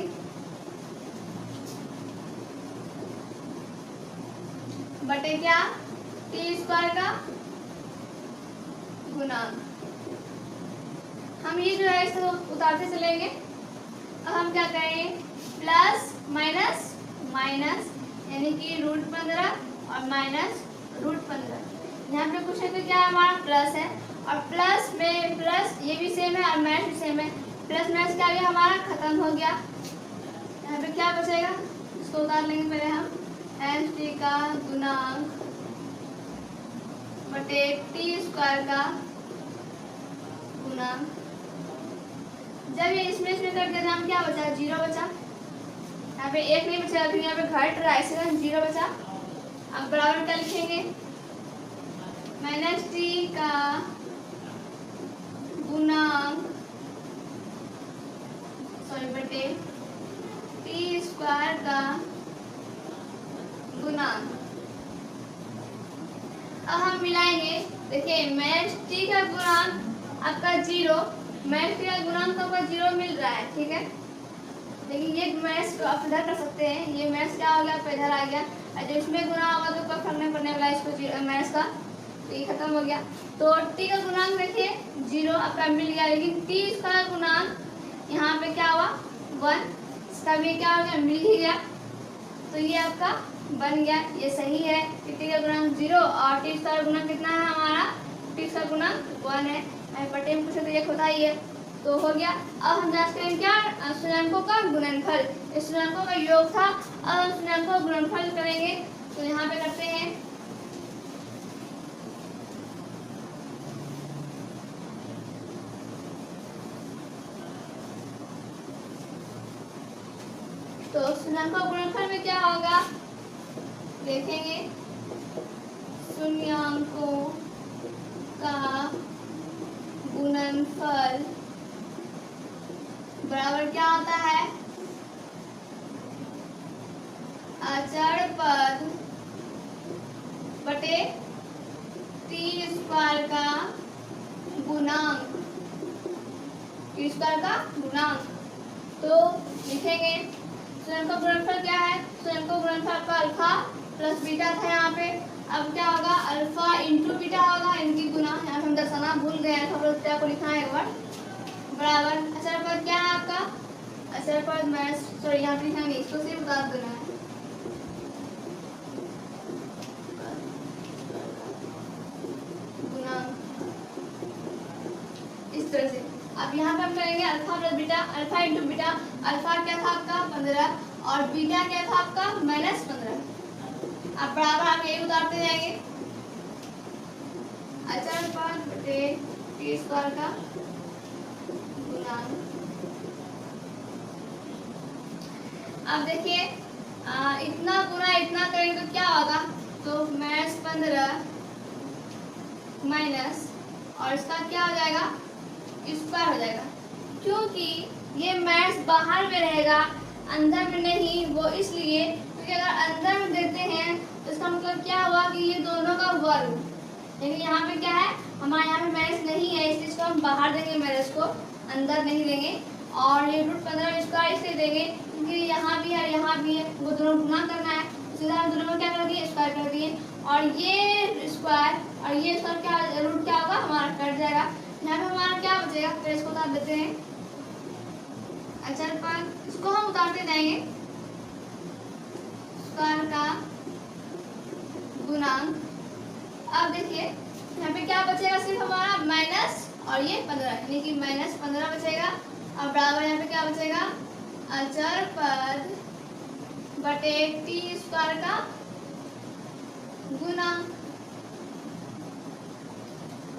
बटे क्या, टी स्क्वायर का गुणांक। हम ये जो है इसको उतारते चलेंगे। अब हम क्या करेंगे, प्लस माइनस माइनस, यानी कि √15 और -√15, यहाँ पे कुछ है तो क्या है, हमारा प्लस है, और प्लस में प्लस ये भी सेम है और माइनस भी सेम है, प्लस माइनस क्या गया हमारा खत्म हो गया। यहाँ पे क्या बचेगा, इसको उतार लेंगे पहले हम, एच टी का गुणांक बटे टी स्क्वायर का गुणांक। जब ये इसमें कर दिया नाम क्या बचा, जीरो बचा। यहाँ पे एक नहीं बचा, अभी यहाँ पे घट रहा है इसलिए जीरो बचा। अब बराबर क्या लिखेंगे, माइनस टी का गुणांक बटे टी स्क्वायर का गुणांक। अब हम मिलाएंगे, देखिए माइनस टी का गुणांक आपका जीरो, माइनस टी का गुणांक आपका जीरो मिल रहा है, ठीक है। लेकिन ये माइनस को आप इधर कर सकते हैं, ये माइनस क्या हो गया आपका इधर आ गया, और जब इसमें गुणा होगा तो कोई फर्क नहीं पड़ने वाला इसको माइनस का, तो ये खत्म हो गया। तो टी का गुणांक देखिए जीरो आपका मिल गया, लेकिन टी का गुणांक यहाँ पे क्या हुआ 1, इसका भी क्या हो गया मिल ही गया, तो ये आपका बन गया, ये सही है। टी का गुणांक 0 और टी का गुणांक कितना है हमारा, टी का गुणांक 1 है। पट्टे में पूछे तो एक होता ही है, तो हो गया। अब हम जांच करेंगे क्या, स्थिरांकों का गुणनफल, स्थिरांकों का योग था, अब हम स्थिरांकों का गुणनफल करेंगे, तो यहाँ पे करते हैं। तो शून्याङ्कों का गुणनफल में क्या होगा देखेंगे, शून्याङ्कों का गुणनफल बराबर क्या होता है, अचर पद बटे टी स्क्वायर का गुणांक, टी स्क्वायर का गुणांक। तो लिखेंगे स्वयं का गुणनफल क्या है, स्वयं का गुणनफल का अल्फा प्लस बीटा था यहाँ पे, अब क्या होगा अल्फा इंटू बीटा होगा, इनकी गुना, यहाँ पे हम दर्शाना भूल गए हैं, सब लोग को लिखना है एक बार, बराबर अचर पद क्या है आपका, अचर पद माइनस, सॉरी यहाँ पे लिखना नहीं, इसको सिर्फ बता देना है, गुणांक इस तरह से। अब यहाँ पे हम करेंगे alpha plus beta, alpha into beta, alpha क्या था आपका 15 और बीटा क्या था आपका -15। अब बराबर आप यही उतारते जाएंगे, अचर पद बटे टी स्क्वायर का गुणांक। अब देखिए इतना गुना इतना करेंगे तो क्या होगा, तो -15 माइनस और इसका क्या हो जाएगा स्क्वायर हो जाएगा, क्योंकि ये मैथ्स बाहर में रहेगा अंदर में नहीं, वो इसलिए क्योंकि अगर अंदर में देते हैं तो इसका मतलब क्या हुआ कि ये दोनों का वर्ग, लेकिन यहाँ पे क्या है हमारे यहाँ पे मैथ्स नहीं है, इसलिए इसको हम बाहर देंगे, मैथ्स को अंदर नहीं देंगे। और ये √15 स्क्वायर इसलिए देंगे क्योंकि यहाँ भी है यहाँ भी है, वो दोनों गुना करना है, सीधा हम दोनों में क्या कर दिए स्क्वायर कर दिए, और ये स्क्वायर और ये स्क्वायर क्या रूट क्या होगा हमारा कट जाएगा, यहाँ पे हमारा क्या बचेगा, फिर इसको उतार देते हैं, अचर पद इसको हम उतारते जाएंगे, स्क्वायर का गुणांक। अब देखिए यहाँ पे क्या बचेगा, सिर्फ हमारा माइनस और ये 15, यानी कि -15 बचेगा, और बराबर यहाँ पे क्या बचेगा अचर पद बटे टी स्क्वायर का गुणांक,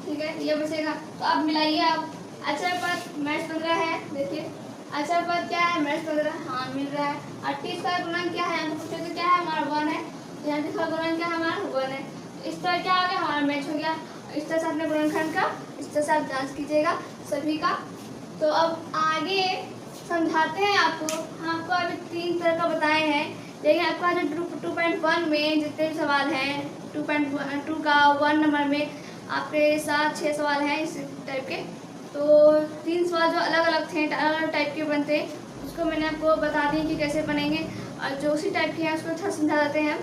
ठीक है ये बचेगा। तो अब मिलाइए आप, अचर पद -15 है, देखिए अचर पद क्या है -15, हाँ मिल रहा है, और टी स्क्वायर गुणांक क्या है, पूछे तो क्या है हमारा 1 है, तो यहाँ टी स्क्वायर गुणांक क्या है हमारा 1 है, इस तरह क्या हो गया हमारा मैच हो गया। इस तरह से अपने गुणनखंड का इस तरह से आप जांच कीजिएगा सभी का। तो अब आगे समझाते हैं आपको, हम आपको अभी 3 तरह का बताए हैं, लेकिन आपका जो 2.1 में जितने भी सवाल हैं, 2.2 का 1 नंबर में आपके साथ 6 सवाल हैं इस टाइप के, तो 3 सवाल जो अलग अलग थे, अलग अलग टाइप के बनते, उसको मैंने आपको बता दी कि कैसे बनेंगे, और जो उसी टाइप के हैं उसको अच्छा समझा देते हैं।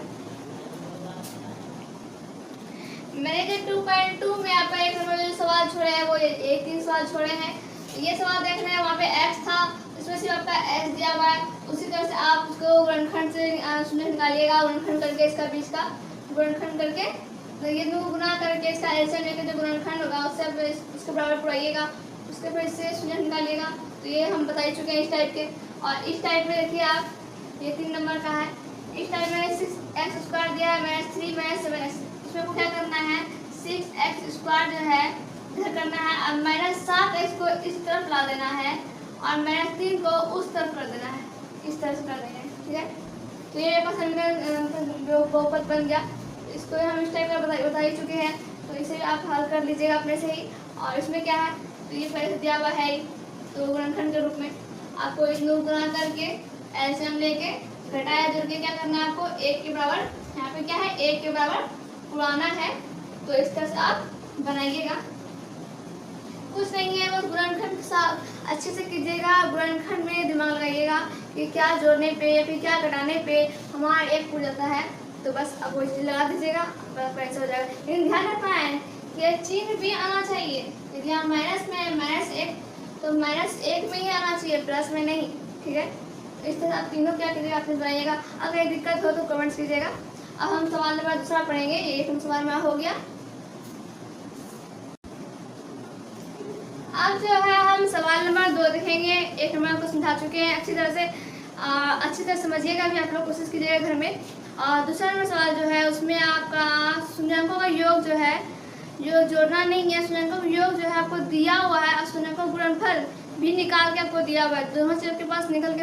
मैंने जो 2.2 में आपका 1 नंबर जो सवाल छोड़े हैं वो ये 3 सवाल छोड़े हैं, ये सवाल देख रहे हैं वहाँ पे x था, इसमें सिर्फ आपका s दिया हुआ है, उसी तरह से आप उसको गुणनखंड से शून्य निकालिएगा, गुणनखंड करके इसका बीच का गुणनखंड करके तो ये दोनों गुना करके इसका एलसीएम लेकर जो गुणनखंड होगा उससे आप इसके बराबर पुराइएगा, उसके फिर से शून्य निकालिएगा। तो ये हम बता ही चुके हैं इस टाइप के। और इस टाइप में देखिए आप, ये 3 नंबर का है। इस टाइप में 6x² दिया है -3 -7x। इसमें आपको क्या करना है, 6x² जो है इधर करना है और -7x को इस तरफ ला देना है और -3 को उस तरफ कर देना है, इस तरह से कर देंगे, ठीक है। तो ये मेरे पास समीकरण जो बहुपद बन गया। इसको हम इस टाइप का बता ही चुके हैं, तो इसे आप हल कर लीजिएगा अपने से ही। और इसमें क्या है, तो ये पहले से दिया हुआ है ही, तो गुणनखंड के रूप में आपको इस दोनों गुणा करके एलसीएम लेके घटाया जोड़ के क्या करना है आपको 1 के बराबर, यहाँ पे क्या है 1 के बराबर पुराना है। तो इस तरह से आप बनाइएगा, कुछ नहीं है, बस गुणनखंड के साथ अच्छे से कीजिएगा। गुणनखंड में दिमाग लगाइएगा कि क्या जोड़ने पे या फिर क्या घटाने पे हमारा 1 पूछ जाता है। तो बस आप वो चीज़ लगा दीजिएगा, बस ऐसा हो जाएगा। लेकिन ध्यान रखना है कि चिन्ह भी आना चाहिए। यदि यहाँ माइनस में है -1 तो -1 में ही आना चाहिए, प्लस में नहीं, ठीक है। इस तरह आप तीनों क्या कीजिएगा, आपने बनाइएगा। अगर दिक्कत हो तो कमेंट्स कीजिएगा। अब हम सवाल नंबर दूसरा पढ़ेंगे। ये 1 सवाल में हो गया। अब जो है हम सवाल नंबर 2 देखेंगे। 1 नंबर को समझा चुके हैं अच्छी तरह समझिएगा भी, आप लोग कोशिश कीजिएगा घर में। और दूसरा नंबर सवाल जो है उसमें आपका शून्यांकों का योग जो है, जो जोड़ना नहीं है, शून्यांकों का योग जो है आपको दिया हुआ है और शून्यांकों का गुणनफल भी निकाल के आपको दिया हुआ है। दोनों चीज़ के पास निकाल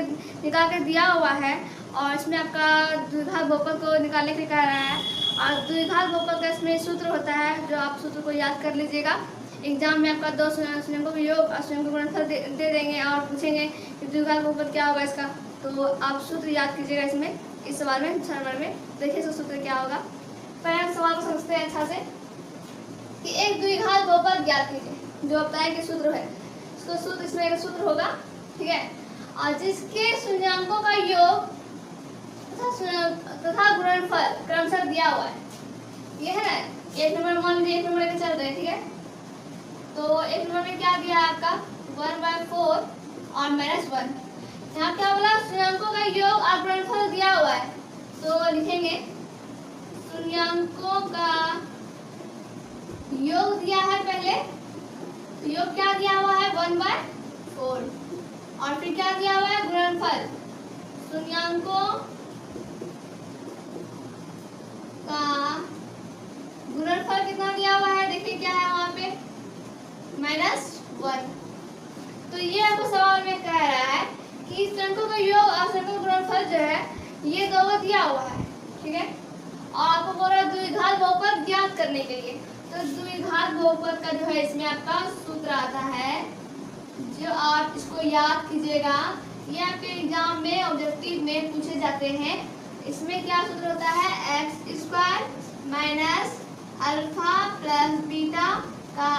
के दिया हुआ है। और इसमें आपका द्विघात बहुपद को निकालने के लिए कह रहा है। और द्विघात बहुपद का इसमें सूत्र होता है, जो आप सूत्र को याद कर लीजिएगा। एग्जाम में आपका 2 शून्यांकों का योग और शून्यांकों का गुणनफल दे देंगे और पूछेंगे कि द्विघात बहुपद क्या होगा इसका। तो आप सूत्र याद कीजिएगा इसमें, इस सवाल में, दूसरे नंबर में देखिए इसका सूत्र क्या होगा। पहले सवाल को समझते हैं अच्छा से कि एक द्विघात बहुपद ज्ञात कीजिए, जो बताए कि सूत्र है। इसको सूत्र, इसमें एक सूत्र होगा, ठीक है। और जिसके शून्यांकों का योग तथा गुणनफल क्रमशः दिया हुआ है। ये है ना 1 नंबर, मान लीजिए 1 नंबर लेकर चल रहे हैं, ठीक है। तो 1 नंबर में क्या दिया है आपका 1/4 और -1। यहाँ क्या बोला, शून्यांकों का योग और गुणनफल दिया हुआ है। तो लिखेंगे शून्यांकों का योग दिया है पहले, तो योग क्या दिया हुआ है 1/4 और फिर क्या दिया हुआ है गुणनफल। शून्यांकों का गुणनफल कितना दिया हुआ है, देखिए क्या है वहां पे -1। तो ये आपको सवाल में कह रहा है कि शून्यांकों का योग और शून्यांकों का गुणनफल जो है ये दोनों दिया हुआ है, ठीक है। और आपको बोल रहा है द्विघात बहुपद ज्ञात करने के लिए। तो द्विघात बहुपद का जो है इसमें आपका सूत्र आता है, जो आप इसको याद कीजिएगा। ये आपके एग्जाम में ऑब्जेक्टिव में पूछे जाते हैं। इसमें क्या सूत्र होता है, x² minus alpha plus beta का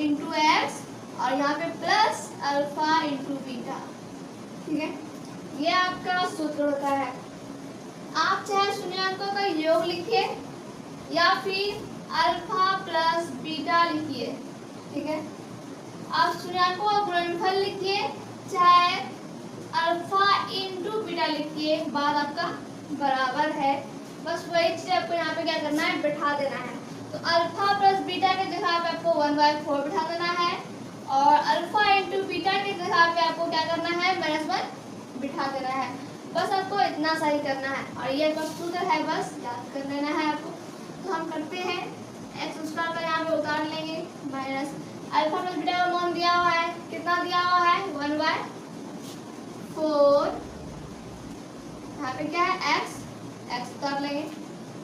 इंटू एक्स और यहाँ पे प्लस अल्फा इंटू बीटा, ठीक है। ये आपका सूत्र होता है। आप चाहे शून्यांकों का योग लिखिए या फिर अल्फा प्लस बीटा लिखिए, ठीक है। आप शून्यांकों का गुणनफल लिखिए, चाहे अल्फा इंटू बीटा लिखिए, बात आपका बराबर है। बस वही चीज आपको यहाँ पे क्या करना है, बैठा देना है। तो अल्फा प्लस बीटा के जगह पे आपको 1/4 बैठा देना है और अल्फा इंटू बीटा के जगह पे आपको क्या करना है, -1 बिठा देना है। बस आपको इतना सा ही करना है और ये आपका सूत्र है, बस याद कर लेना है आपको। तो हम करते हैं, x² का यहाँ पे उतार लेंगे, माइनस अल्फा प्लस बीटा का मान दिया हुआ है, कितना दिया हुआ है 1/4। यहाँ पे क्या है x उतार लेंगे,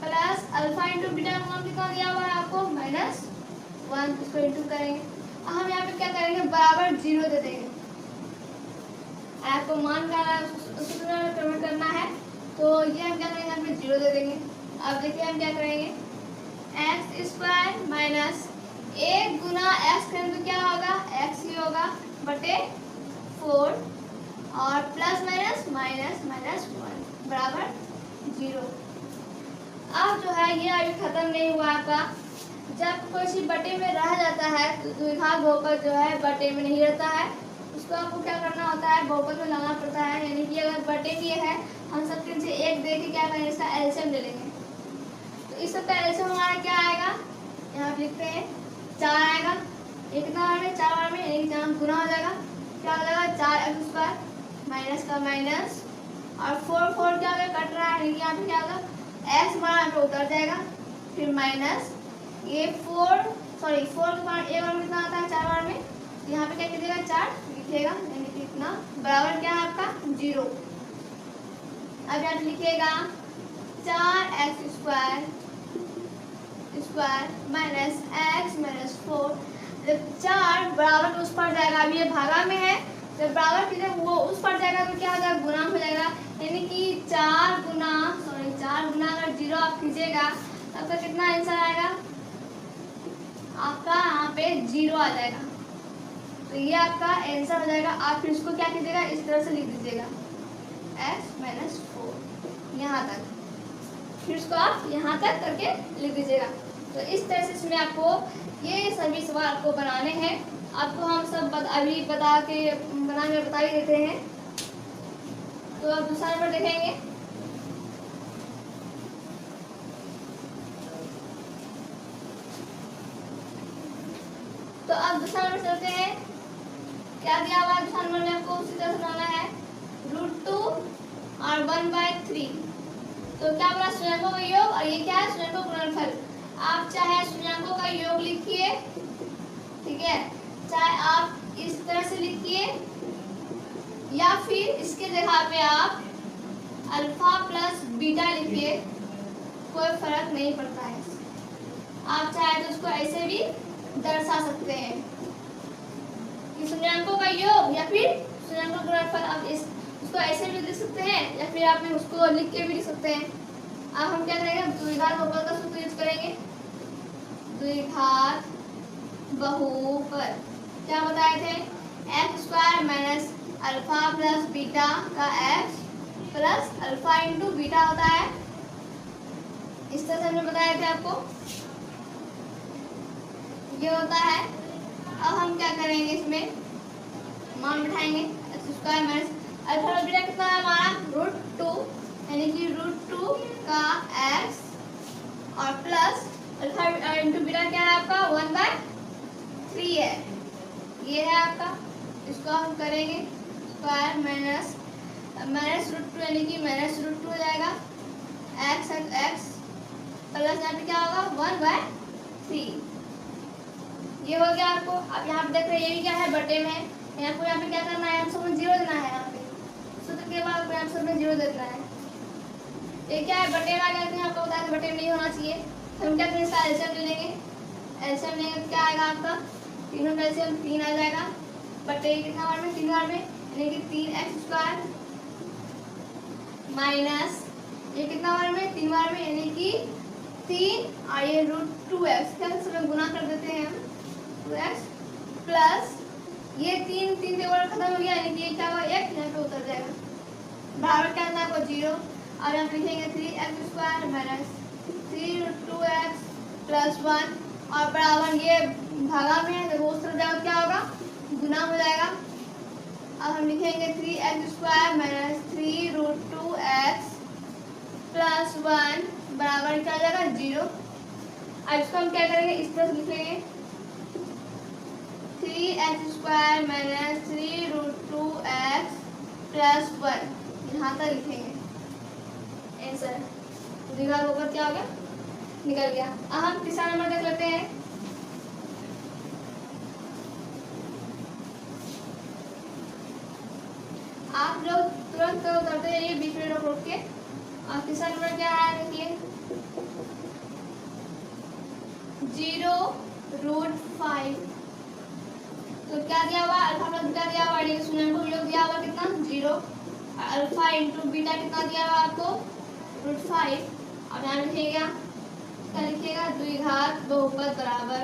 प्लस अल्फा इंटू बीटा का मान कितना दिया हुआ है आपको -1, इसको इंटू करेंगे। हम यहाँ पे क्या करेंगे, बराबर 0 दे देंगे। आपको मान का सूत्र प्रयोग करना है, तो ये हम क्या करेंगे, यहाँ पे 0 दे देंगे। अब देखिए हम क्या करेंगे, x² माइनस 1 गुना x करेंगे तो क्या होगा, x ही होगा बटे 4 और प्लस माइनस माइनस 1 बराबर 0। अब जो है ये अभी खत्म नहीं हुआ आपका। जब कोई चीज बटे में रह जाता है तो द्विघात बहुपद जो है बटे में नहीं रहता है, उसको आपको क्या करना होता है, बहुपद में लाना पड़ता है। यानी कि अगर बटे में है, हम सबके से 1 दे के क्या करेंगे, इसका एलसीएम ले लेंगे। तो इस सब का एलसीएम हमारा क्या आएगा, यहाँ पे लिखते हैं 4 आएगा। ये कितना बार में, 4 बार में, यानी कि जहाँ गुना हो जाएगा, क्या हो जाएगा 4x² माइनस का माइनस और 4 क्या होगा, कट रहा है, यानी कि यहाँ पे क्या होगा x हमारा यहाँ पे उतर जाएगा, फिर माइनस ये 4 के बाद एक बार में कितना आता है 4 बार में, यहाँ पे क्या कीजिएगा 4 लिखिएगा, यानी कि इतना बराबर क्या है आपका 0। अब यहाँ पे लिखिएगा 4x² माइनस x माइनस 4। जब 4 बराबर उस पर जाएगा, अभी ये भागा में है, जब बराबर की जब वो उस पर जाएगा तो क्या हो जाएगा, गुना हो जाएगा, यानी कि 4 गुना अगर 0 आप कीजिएगा तब तो कितना आंसर आएगा आपका, यहाँ पे 0 आ जाएगा। तो ये आपका आंसर हो जाएगा। आप फिर इसको क्या कीजिएगा, इस तरह से लिख दीजिएगा x माइनस 4 यहाँ तक, फिर इसको आप यहाँ तक करके लिख दीजिएगा। तो इस तरह से इसमें आपको ये सभी सवाल आपको बनाने हैं। आपको हम सब अभी बना के बता ही देते हैं। तो अब दूसरा नंबर देखेंगे। तो अब दूसरा नंबर चलते हैं। क्या दिया हुआ दूसरा नंबर में आपको उसी तरह से बनाना है, √2 और 1/3। तो क्या बोला, शून्यकों का योग, और ये क्या है शून्यकों का गुणनफल। आप चाहे शून्यकों का योग लिखिए, ठीक है, चाहे आप इस तरह से लिखिए, या फिर इसके जगह पे आप अल्फा प्लस बीटा लिखिए, कोई फर्क नहीं पड़ता है। आप चाहे तो उसको ऐसे भी दर्शा सकते हैं कि शून्यकों का योग या फिर शून्यकों का गुणनफल। आप उसको ऐसे भी लिख सकते हैं या फिर आप उसको लिख के भी लिख सकते हैं। अब हम क्या करेंगे, द्विघात बहुपद का सूत्र यूज करेंगे। द्विघात बहुपद क्या बताए थे, x² minus alpha plus beta का x plus alpha into beta होता है। इस तरह से हमने बताए थे आपको, ये होता है। अब हम क्या करेंगे, इसमें मान बिठाएंगे, x² minus alpha plus beta कितना है हमारा √2, यानी कि √2 का x और प्लस अल्फा इंटू बीटा क्या है आपका 1/3 है, ये है आपका। इसको हम करेंगे स्क्वायर माइनस √2, यानी कि माइनस √2 हो जाएगा, x प्लस यहाँ पे क्या होगा 1/3। ये हो गया आपको। अब यहाँ पे देख रहे हैं, ये भी क्या है बटे में है, यहाँ पे क्या करना है, आंसर में 0 देना है। यहाँ पे सूत्र के बाद आंसर में 0 देना है। ये क्या है बटे में आ गया, आपको बताया था बटे में नहीं होना चाहिए। तो हम क्या करेंगे, इसका एलसीएम ले लेंगे। एलसीएम लेंगे तो क्या आएगा आपका, तीनों का एलसीएम 3 आ जाएगा, बटे कितना बार में 3 बार में, यानी कि 3x² माइनस ये कितना बार में 3 बार में, यानी कि 3 और ये √2x क्या सब गुना कर देते हैं हम, 2x प्लस ये 3 से बार खत्म हो गया, यानी कि ये क्या होगा 1 यहाँ पे उतर जाएगा, बराबर क्या था आपको 0। और यहाँ लिखेंगे 3x² माइनस 3√2x प्लस 1 और बराबर ये भागा में है, तो उस तरफ जाओ क्या होगा गुना हो जाएगा। अब हम लिखेंगे 3x² माइनस 3√2x प्लस 1 बराबर क्या आ जाएगा 0। अब इसको हम क्या करेंगे, इस तरह से लिखेंगे 3x² माइनस 3√2x प्लस 1, यहाँ तक लिखेंगे आंसर। द्विघात बहुपद क्या हो गया, निकल गया। अब हम तीसरा नंबर देख लेते हैं। आप लोग तुरंत करते जाइए, बीच में रोक के। और तीसरा नंबर क्या है, देखिए 0√5। तो क्या दिया हुआ, अल्फा प्लस बीटा दिया हुआ, शून्यकों का योग दिया हुआ कितना 0, अल्फा इंटू बीटा कितना दिया हुआ आपको √5। अब यहाँ लिखिएगा, क्या लिखिएगा, द्विघात बहुपद बराबर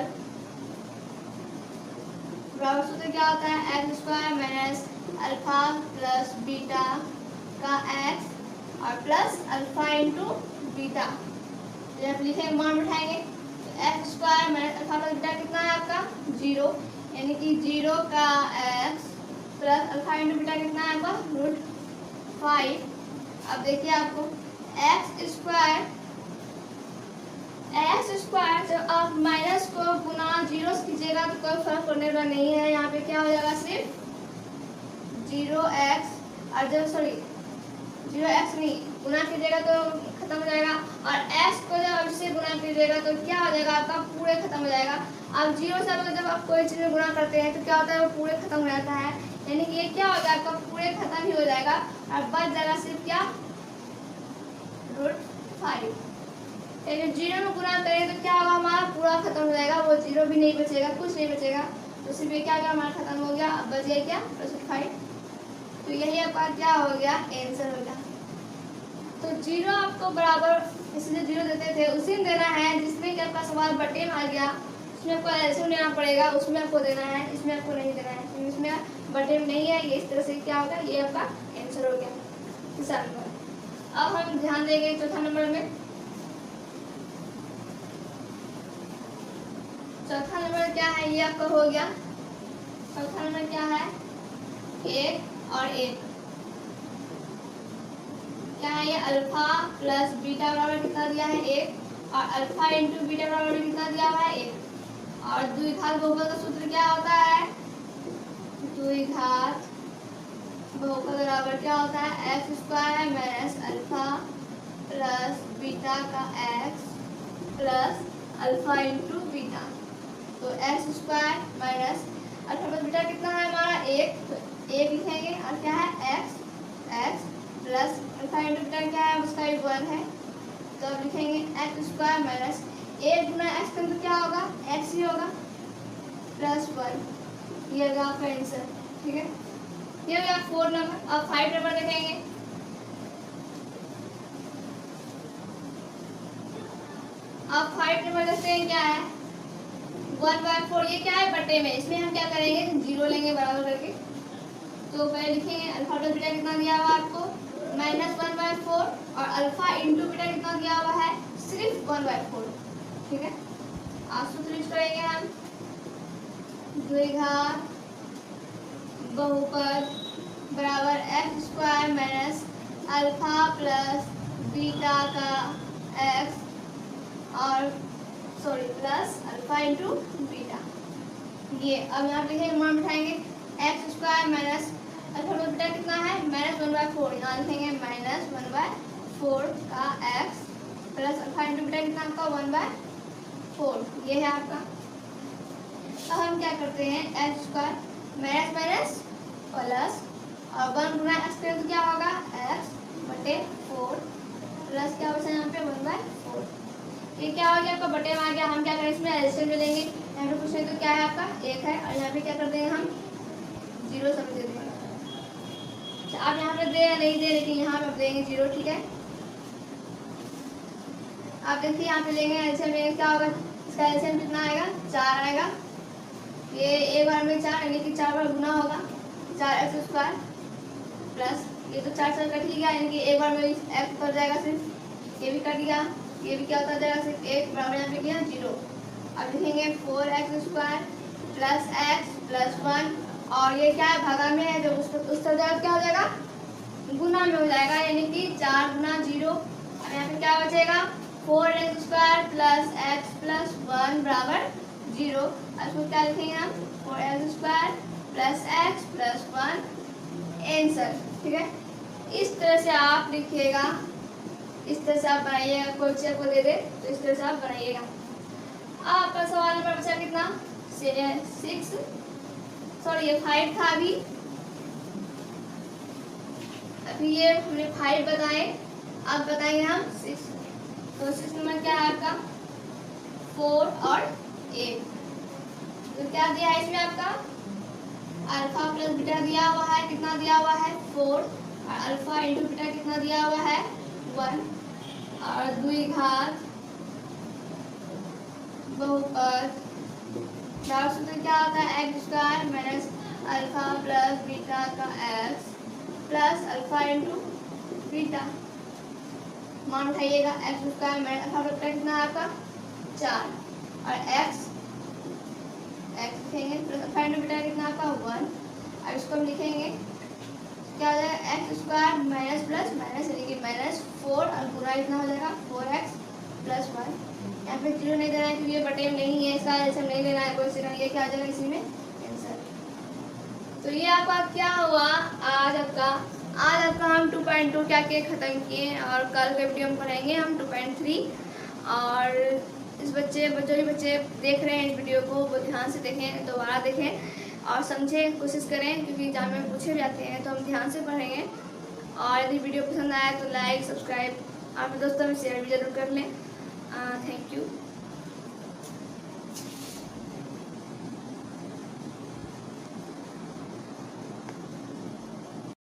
सूत्र क्या होता है, x² minus alpha plus beta का x और प्लस अल्फा इंटू बीटा। जब लिखेंगे मान बिठाएंगे, तो x² minus alpha plus beta कितना है आपका 0, यानी कि 0 का x plus alpha into beta कितना है आपका √5। अब देखिए आपको x² एक्स स्क्वायर जब आप माइनस को गुना जीरो से कीजिएगा तो कोई फर्क पड़ने वाला नहीं है। यहाँ पे क्या हो जाएगा, सिर्फ 0x, और जब सॉरी 0x नहीं गुना कीजिएगा तो खत्म हो जाएगा, और x को जब इससे गुना कीजिएगा तो क्या हो जाएगा, आपका पूरे खत्म हो जाएगा। अब जीरो से जब आप कोई चीज़ में गुना करते हैं तो क्या होता है, वो पूरे खत्म हो जाता है, यानी कि ये क्या हो जाएगा, आपका पूरे खत्म ही हो जाएगा, और बच जाएगा सिर्फ क्या, √5। जीरो में गुना करें तो क्या होगा, हमारा पूरा खत्म हो जाएगा, वो जीरो भी नहीं बचेगा, कुछ नहीं बचेगा, तो सिर्फ ये क्या होगा, हमारा खत्म हो गया। अब बच गया क्या, +5। तो यही आपका क्या हो गया, आंसर हो गया। तो जीरो आपको बराबर इसलिए जीरो देते थे उसी में देना है जिसमें कि आपका सवाल बटे में आ गया, उसमें आपको एलसीएम लेना पड़ेगा, उसमें आपको देना है, इसमें आपको नहीं देना है, क्योंकि इसमें बटे में नहीं है। ये इस तरह से क्या होगा, ये आपका आंसर हो गया तीसरा नंबर। अब हम ध्यान देंगे चौथा नंबर में। चौथा नंबर क्या है, ये आपका हो गया। चौथा नंबर क्या है, 1 और 1 क्या है, ये अल्फा प्लस बीटा बराबर कितना दिया है, 1, और अल्फा इंटू बीटा बराबर कितना दिया हुआ है, 1। और द्विघात बहुपद का सूत्र क्या होता है, द्विघात बहुपद बराबर क्या होता है, x square minus alpha plus beta का x plus alpha into beta. तो x square minus alpha plus beta कितना है हमारा, 1, तो 1 लिखेंगे, और क्या है x plus alpha into beta क्या है, उसका 1 है, तो अब लिखेंगे एक्स स्क्वायर माइनस 1 गुना एक्स तो क्या होगा, एक्स ही होगा, +1। ये होगा आपका आंसर, ठीक है। ये हो गया 4 नंबर। अब 5 नंबर देखेंगे। अब 5 नंबर देखते हैं क्या है, 1/4। ये क्या है, बटे में, इसमें हम क्या करेंगे, जीरो लेंगे बराबर करके। तो पहले लिखेंगे अल्फा प्लस बीटा कितना दिया हुआ आपको, -1/4, और अल्फा इंटू बीटा कितना दिया हुआ है, सिर्फ 1/4, ठीक है। आप सूत्र यूज करेंगे हम, द्विघात बहुपद बराबर x square minus alpha plus beta का एक्स और प्लस अल्फा इंटू बीटा। ये अब यहाँ पे मान बिठाएंगे, x square minus alpha plus beta कितना है, -1/4, यहाँ लिखेंगे -1/4 का x plus alpha into beta कितना आपका 1/4। ये है आपका। अब हम क्या करते हैं, x square minus minus plus, और 1 गुना एक्स करें तो क्या होगा, x/4 प्लस क्या बचा यहाँ पे 1/4। ये क्या हो गया आपका, बटे में आ गया। हम क्या करें, इसमें एलसीएम ले लेंगे। यहाँ पे पूछे तो क्या है आपका, 1 है, और यहाँ पे क्या कर देंगे हम, 0 समझ देंगे। आप यहाँ पे दे या नहीं दे, लेकिन यहाँ पे देंगे 0, ठीक है। आप देखिए यहाँ पे लेंगे एलसीएम, लेंगे क्या होगा, इसका एलसीएम कितना आएगा, 4 आएगा। ये एक बार में 4 यानी कि 4 बार गुना होगा, 4x स्क्वायर प्लस ये तो 4 कट ही गया, यानी कि एक बार में x कट जाएगा, सिर्फ ये भी कट गया, ये भी क्या होता जाएगा, सिर्फ 1 बराबर यहाँ पे किया 0। अब लिखेंगे 4x square plus x plus 1, और ये क्या है, भागा में है, जब उस तरह क्या हो जाएगा, गुना में हो जाएगा, यानी कि 4 गुना 0। अब यहाँ पे क्या बचेगा, 4x square plus x plus 1 बराबर 0। अब इसको क्या लिखेंगे हम, 4x square plus x plus 1 answer, ठीक है। इस तरह से आप लिखिएगा, इस तरह से आप बनाइएगा, कोई चीज को दे दे तो इस तरह से आप बनाइएगा। आपका सवाल नंबर बचा कितना, 6, सॉरी ये 5 था अभी ये हमने 5 बताए, अब बताएंगे हम 6। तो 6 नंबर क्या है आपका, 4 और 8। तो क्या दिया है इसमें आपका, अल्फा प्लस बीटा दिया हुआ है, कितना दिया हुआ है 4, और अल्फा इंटू बीटा कितना दिया हुआ है 1, और द्विघात बहुपद सूत्र क्या होता है, x square minus alpha plus beta का x plus alpha into beta. मान उठाइएगा, x square minus alpha plus beta कितना है आपका 4, और एक्स लिखेंगे प्लस अल्फा इंटू बीटा कितना आपका 1। अब इसको हम लिखेंगे क्या हो जाएगा, x square minus plus minus यानी कि -4, और पूरा इतना हो जाएगा 4x प्लस 1। यहाँ पे 0 नहीं देना है क्योंकि ये बटे नहीं है, इसका एल्सियम नहीं लेना है, कोई ये क्या आ जाएगा इसी में आंसर। तो ये आपका क्या हुआ आज आपका हम 2.2 क्या के ख़त्म किए, और कल के वीडियो में पढ़ेंगे हम 2.3। और इस जो भी बच्चे देख रहे हैं इस वीडियो को वो ध्यान से देखें, दोबारा देखें और समझें, कोशिश करें, क्योंकि एग्जाम में पूछे भी आते हैं तो हम ध्यान से पढ़ेंगे। और यदि वीडियो पसंद आया तो लाइक, सब्सक्राइब, आप दोस्तों में शेयर भी जरूर कर लें। Thank you.